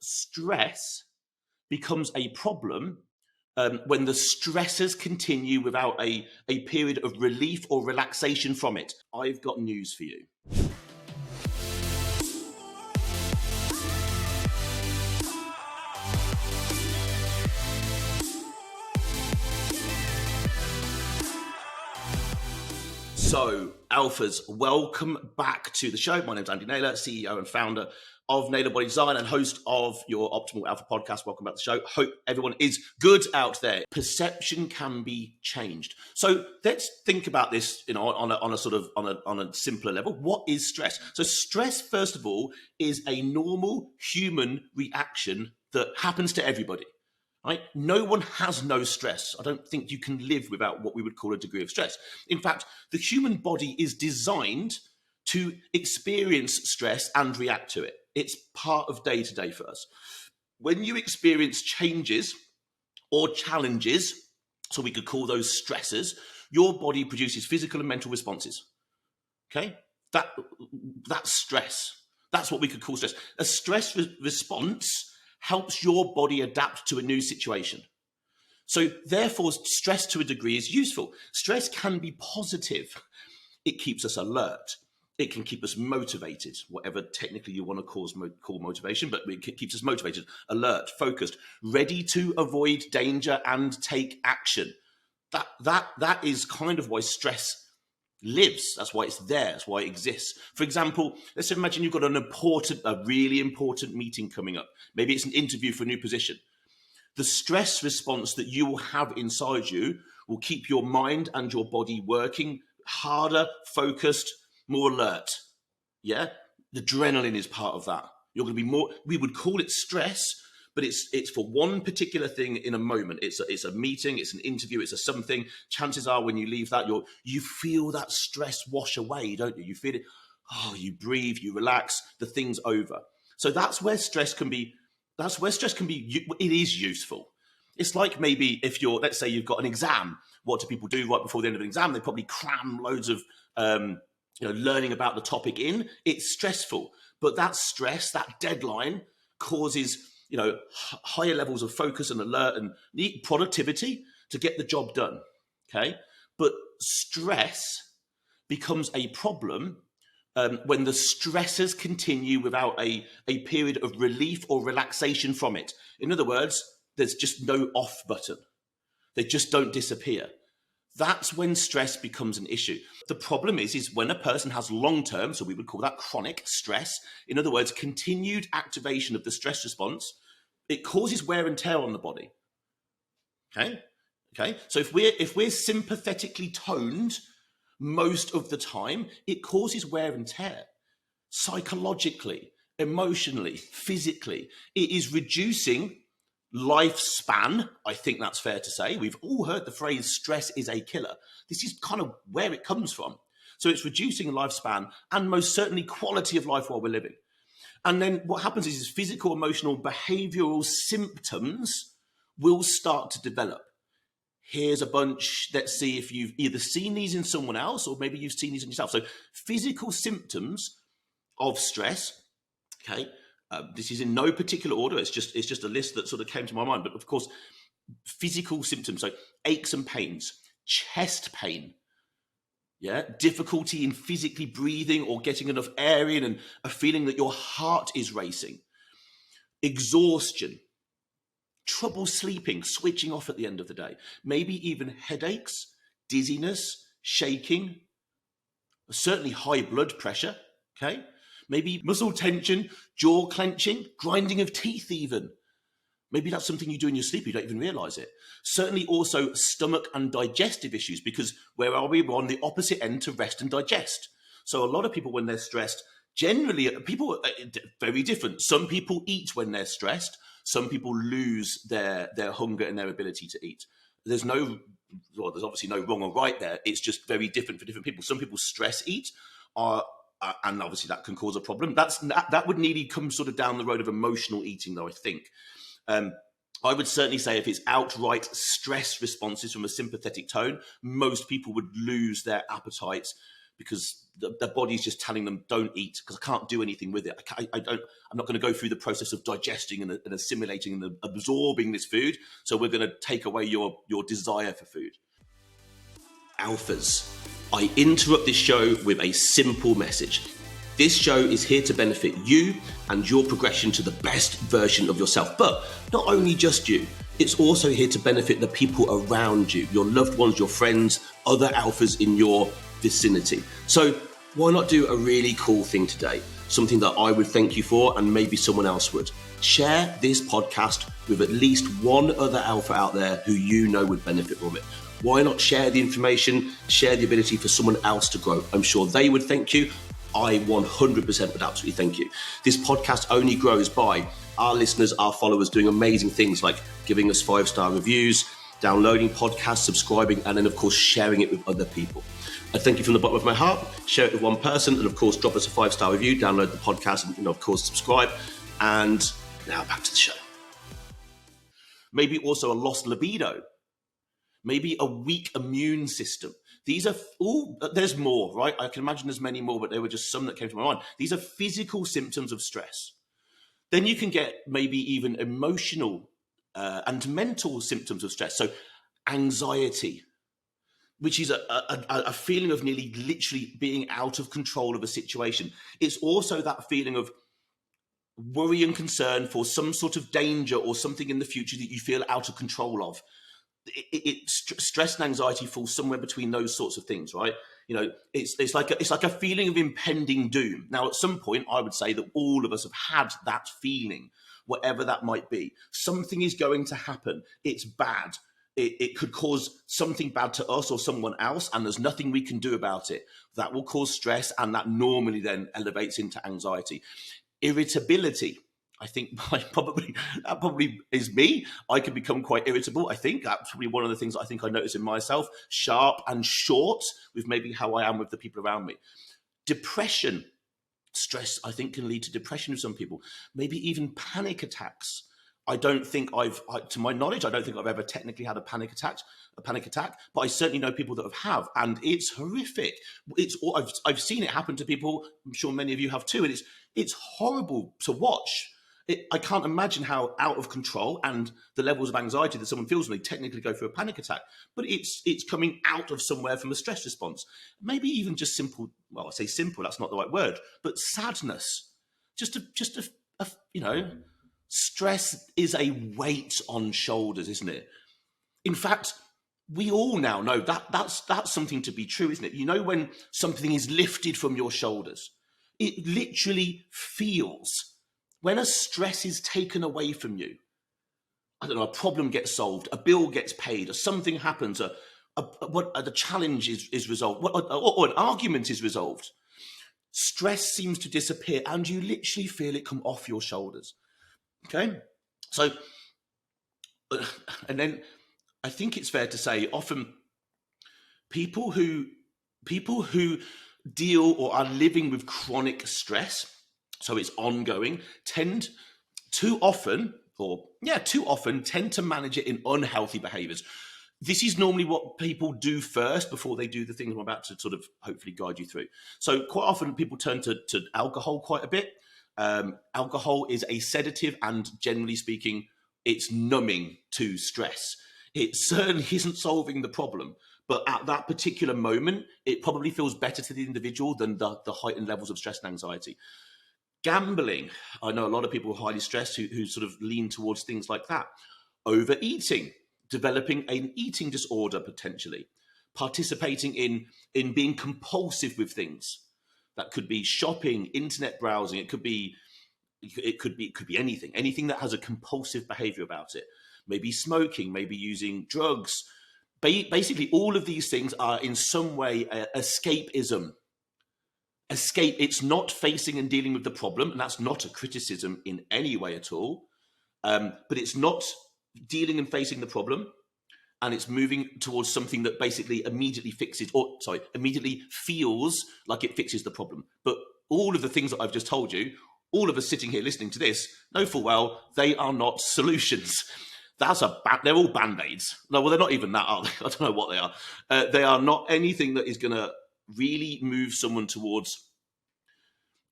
stress becomes a problem when the stressors continue without a period of relief or relaxation from it. I've got news for you. So, Alphas, welcome back to the show. My name's Andy Naylor, CEO and founder of Naylor Body Design and host of your Optimal Alpha podcast. Welcome back to the show. Hope everyone is good out there. Perception can be changed. So let's think about this, on a simpler level. What is stress? So stress, first of all, is a normal human reaction that happens to everybody. Right? No one has no stress. I don't think you can live without what we would call a degree of stress. In fact, the human body is designed to experience stress and react to it. It's part of day-to-day for us. When you experience changes or challenges, so we could call those stressors, your body produces physical and mental responses. Okay? That's stress. That's what we could call stress. A stress response helps your body adapt to a new situation. So therefore, stress to a degree is useful. Stress can be positive. It keeps us alert. It can keep us motivated, whatever technically you want to call motivation, but it keeps us motivated, alert, focused, ready to avoid danger and take action. That is kind of why stress lives. That's why it's there. That's why it exists. For example, let's imagine you've got a really important meeting coming up. Maybe it's an interview for a new position. The stress response that you will have inside you will keep your mind and your body working harder, focused, more alert. Yeah? The adrenaline is part of that. You're going to be more, we would call it stress, but it's for one particular thing in a moment. It's a meeting, it's an interview, it's a something. Chances are when you leave that, you feel that stress wash away, don't you? You feel it, you breathe, you relax, the thing's over. So that's where stress can be, it is useful. It's like maybe if let's say you've got an exam, what do people do right before the end of an exam? They probably cram loads of, learning about the topic in. It's stressful, but that stress, that deadline causes higher levels of focus and alert and productivity to get the job done. Okay. But stress becomes a problem when the stressors continue without a period of relief or relaxation from it. In other words, there's just no off button. They just don't disappear. That's when stress becomes an issue. The problem is when a person has long-term, so we would call that chronic stress, in other words, continued activation of the stress response, it causes wear and tear on the body. Okay. So if we're sympathetically toned most of the time, it causes wear and tear. Psychologically, emotionally, physically, it is reducing lifespan. I think that's fair to say. We've all heard the phrase stress is a killer. This is kind of where it comes from. So it's reducing lifespan and most certainly quality of life while we're living. And then what happens is physical, emotional, behavioral symptoms will start to develop. Here's a bunch. Let's see if you've either seen these in someone else or maybe you've seen these in yourself. So physical symptoms of stress, okay, this is in no particular order. It's just a list that sort of came to my mind. But of course, physical symptoms, so aches and pains, chest pain, difficulty in physically breathing or getting enough air in and a feeling that your heart is racing, exhaustion, trouble sleeping, switching off at the end of the day, maybe even headaches, dizziness, shaking, certainly high blood pressure, okay? Maybe muscle tension, jaw clenching, grinding of teeth even. Maybe that's something you do in your sleep, you don't even realize it. Certainly also stomach and digestive issues, because where are we? We're on the opposite end to rest and digest. So a lot of people when they're stressed, generally people are very different. Some people eat when they're stressed. Some people lose their hunger and their ability to eat. There's obviously no wrong or right there. It's just very different for different people. Some people stress eat and obviously that can cause a problem. That would nearly come sort of down the road of emotional eating, though, I think. I would certainly say if it's outright stress responses from a sympathetic tone, most people would lose their appetite because their body's just telling them don't eat because I can't do anything with it. I'm not going to go through the process of digesting and assimilating and absorbing this food. So we're going to take away your desire for food. Alphas, I interrupt this show with a simple message. This show is here to benefit you and your progression to the best version of yourself. But not only just you, it's also here to benefit the people around you, your loved ones, your friends, other alphas in your vicinity. So why not do a really cool thing today? Something that I would thank you for and maybe someone else would. Share this podcast with at least one other alpha out there who you know would benefit from it. Why not share the information, share the ability for someone else to grow? I'm sure they would thank you. I 100% would absolutely thank you. This podcast only grows by our listeners, our followers doing amazing things like giving us 5-star reviews, downloading podcasts, subscribing, and then of course sharing it with other people. I thank you from the bottom of my heart. Share it with one person and of course drop us a 5-star review, download the podcast and of course subscribe. And now back to the show. Maybe also a lost libido. Maybe a weak immune system. These are, there's more, right? I can imagine there's many more, but they were just some that came to my mind. These are physical symptoms of stress. Then you can get maybe even emotional and mental symptoms of stress. So anxiety, which is a feeling of nearly literally being out of control of a situation. It's also that feeling of worry and concern for some sort of danger or something in the future that you feel out of control of. Stress and anxiety falls somewhere between those sorts of things, right? You know, it's like a feeling of impending doom. Now, at some point, I would say that all of us have had that feeling, whatever that might be. Something is going to happen. It's bad. It could cause something bad to us or someone else, and there's nothing we can do about it. That will cause stress, and that normally then elevates into anxiety. Irritability. I think that probably is me. I can become quite irritable. I think that's probably one of the things I think I notice in myself. Sharp and short with maybe how I am with the people around me. Depression, stress, I think can lead to depression with some people. Maybe even panic attacks. I don't think to my knowledge, I don't think I've ever technically had a panic attack, but I certainly know people that have, and it's horrific. I've seen it happen to people. I'm sure many of you have too, and it's horrible to watch. I can't imagine how out of control and the levels of anxiety that someone feels when they technically go through a panic attack, but it's coming out of somewhere from a stress response. Maybe even just simple, well, I say simple, that's not the right word, but sadness. Stress is a weight on shoulders, isn't it? In fact, we all now know that's something to be true, isn't it? You know, when something is lifted from your shoulders, it literally feels. When a stress is taken away from you, I don't know, a problem gets solved, a bill gets paid, or something happens, the challenge is resolved, or an argument is resolved. Stress seems to disappear, and you literally feel it come off your shoulders. Okay, so, and then I think it's fair to say, often people who deal or are living with chronic stress, so it's ongoing, too often tend to manage it in unhealthy behaviors. This is normally what people do first before they do the things I'm about to sort of hopefully guide you through. So quite often people turn to alcohol quite a bit. Alcohol is a sedative, and generally speaking, it's numbing to stress. It certainly isn't solving the problem, but at that particular moment, it probably feels better to the individual than the heightened levels of stress and anxiety. Gambling. I know a lot of people highly stressed who sort of lean towards things like that. Overeating, developing an eating disorder potentially, participating in being compulsive with things. That could be shopping, internet browsing. It could be anything that has a compulsive behavior about it. Maybe smoking, maybe using drugs. Basically, all of these things are in some way escapism. It's not facing and dealing with the problem, and that's not a criticism in any way at all. But it's not dealing and facing the problem, and it's moving towards something that basically immediately feels like it fixes the problem. But all of the things that I've just told you, all of us sitting here listening to this, know full well they are not solutions. They're all band-aids. No, well, they're not even that, are they? I don't know what they are. They are not anything that is going to really move someone towards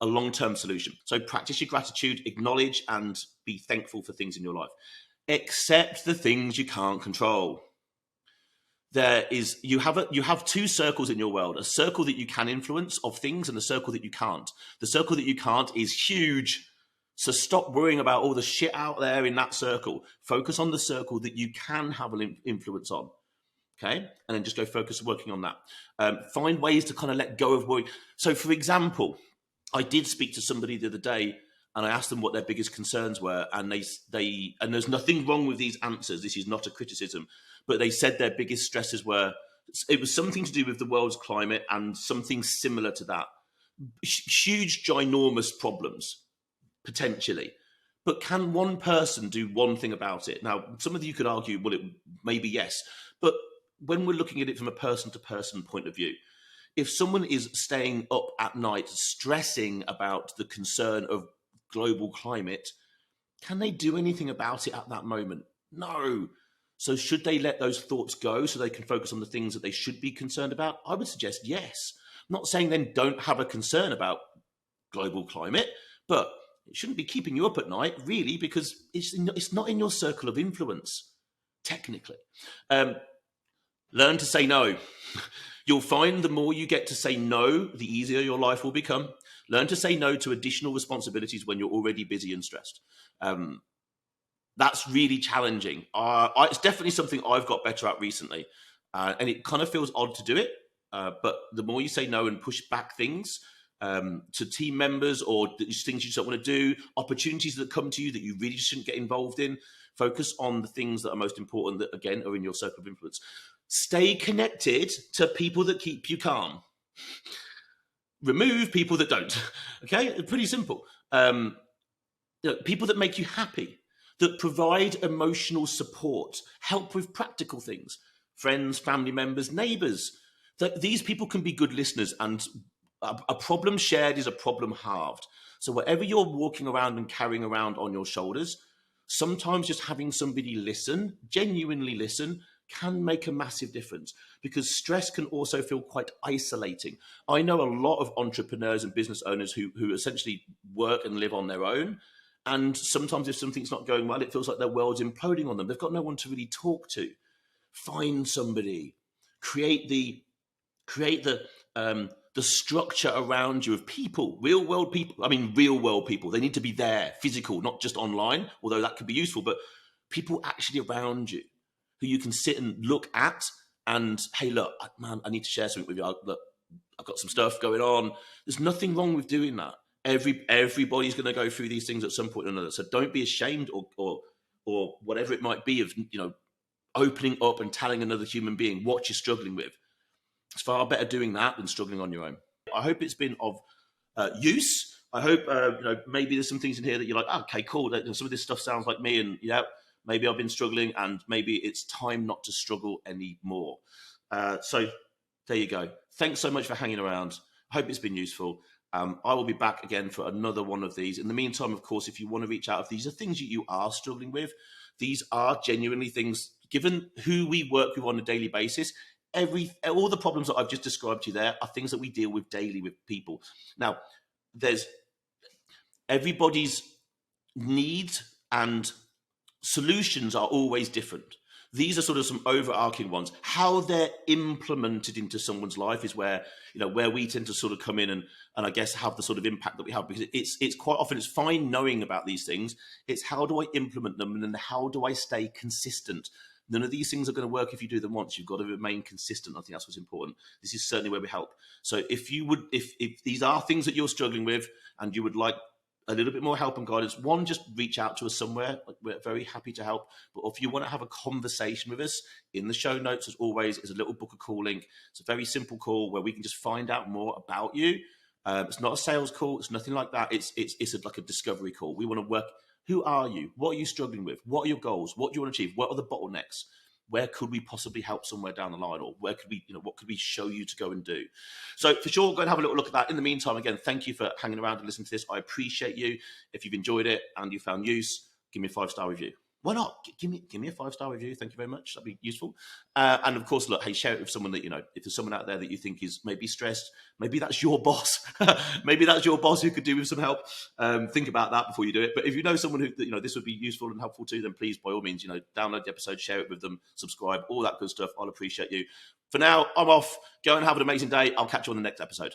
a long-term solution. So practice your gratitude, acknowledge and be thankful for things in your life. Accept the things you can't control. You have two circles in your world: a circle that you can influence of things and a circle that you can't. The circle that you can't is huge, so stop worrying about all the shit out there in that circle. Focus on the circle that you can have an influence on. Okay, and then just go focus working on that. Find ways to kind of let go of worry. So, for example, I did speak to somebody the other day, and I asked them what their biggest concerns were, and they and there's nothing wrong with these answers. This is not a criticism, but they said their biggest stresses were, it was something to do with the world's climate and something similar to that. Huge, ginormous problems potentially. But can one person do one thing about it? Now, some of you could argue, well, it maybe yes, but when we're looking at it from a person-to-person point of view, if someone is staying up at night stressing about the concern of global climate, can they do anything about it at that moment? No. So should they let those thoughts go so they can focus on the things that they should be concerned about? I would suggest yes. I'm not saying then don't have a concern about global climate, but it shouldn't be keeping you up at night, really, because it's not in your circle of influence, technically. Learn to say no. You'll find the more you get to say no, the easier your life will become. Learn to say no to additional responsibilities when you're already busy and stressed. That's really challenging. It's definitely something I've got better at recently. And it kind of feels odd to do it. But the more you say no and push back things to team members or things you just don't want to do, opportunities that come to you that you really shouldn't get involved in, focus on the things that are most important that, again, are in your circle of influence. Stay connected to people that keep you calm. Remove people that don't. Okay? Pretty simple. People that make you happy, that provide emotional support, help with practical things, friends, family members, neighbors. That these people can be good listeners, and a problem shared is a problem halved. So whatever you're walking around and carrying around on your shoulders, sometimes just having somebody listen, genuinely listen, can make a massive difference, because stress can also feel quite isolating. I know a lot of entrepreneurs and business owners who essentially work and live on their own. And sometimes if something's not going well, it feels like their world's imploding on them. They've got no one to really talk to. Find somebody, create the structure around you of people, real world people. I mean, real world people. They need to be there, physical, not just online, although that could be useful, but people actually around you who you can sit and look at and, hey, look, man, I need to share something with you. Look, I've got some stuff going on. There's nothing wrong with doing that. Everybody's going to go through these things at some point or another. So don't be ashamed or whatever it might be of, opening up and telling another human being what you're struggling with. It's far better doing that than struggling on your own. I hope it's been of use. I hope maybe there's some things in here that you're like, okay, cool. Some of this stuff sounds like me, and maybe I've been struggling, and maybe it's time not to struggle anymore. So there you go. Thanks so much for hanging around. I hope it's been useful. I will be back again for another one of these. In the meantime, of course, if you want to reach out, if these are things you are struggling with, these are genuinely things, given who we work with on a daily basis, all the problems that I've just described to you there are things that we deal with daily with people. Now, there's everybody's needs and solutions are always different. These are sort of some overarching ones. How they're implemented into someone's life is where we tend to sort of come in and I guess have the sort of impact that we have, because it's quite often, it's fine knowing about these things. It's how do I implement them, and then how do I stay consistent? None of these things are going to work if you do them once. You've got to remain consistent. I think that's what's important. This is certainly where we help. So if these are things that you're struggling with and you would like a little bit more help and guidance, one, just reach out to us somewhere. We're very happy to help. But if you want to have a conversation with us, in the show notes, as always, is a little book a call link. It's a very simple call where we can just find out more about you. It's not a sales call. It's nothing like that. It's like a discovery call. We want to work. Who are you? What are you struggling with? What are your goals? What do you want to achieve? What are the bottlenecks? Where could we possibly help somewhere down the line? Or where could we, what could we show you to go and do? So for sure, go and have a little look at that. In the meantime, again, thank you for hanging around and listening to this. I appreciate you. If you've enjoyed it and you found use, give me a 5-star review. why not? Give me a 5-star review. Thank you very much. That'd be useful. And of course, look, hey, share it with someone that, if there's someone out there that you think is maybe stressed, maybe that's your boss. Maybe that's your boss who could do with some help. Think about that before you do it. But if you know someone who, this would be useful and helpful to, then please, by all means, download the episode, share it with them, subscribe, all that good stuff. I'll appreciate you. For now, I'm off. Go and have an amazing day. I'll catch you on the next episode.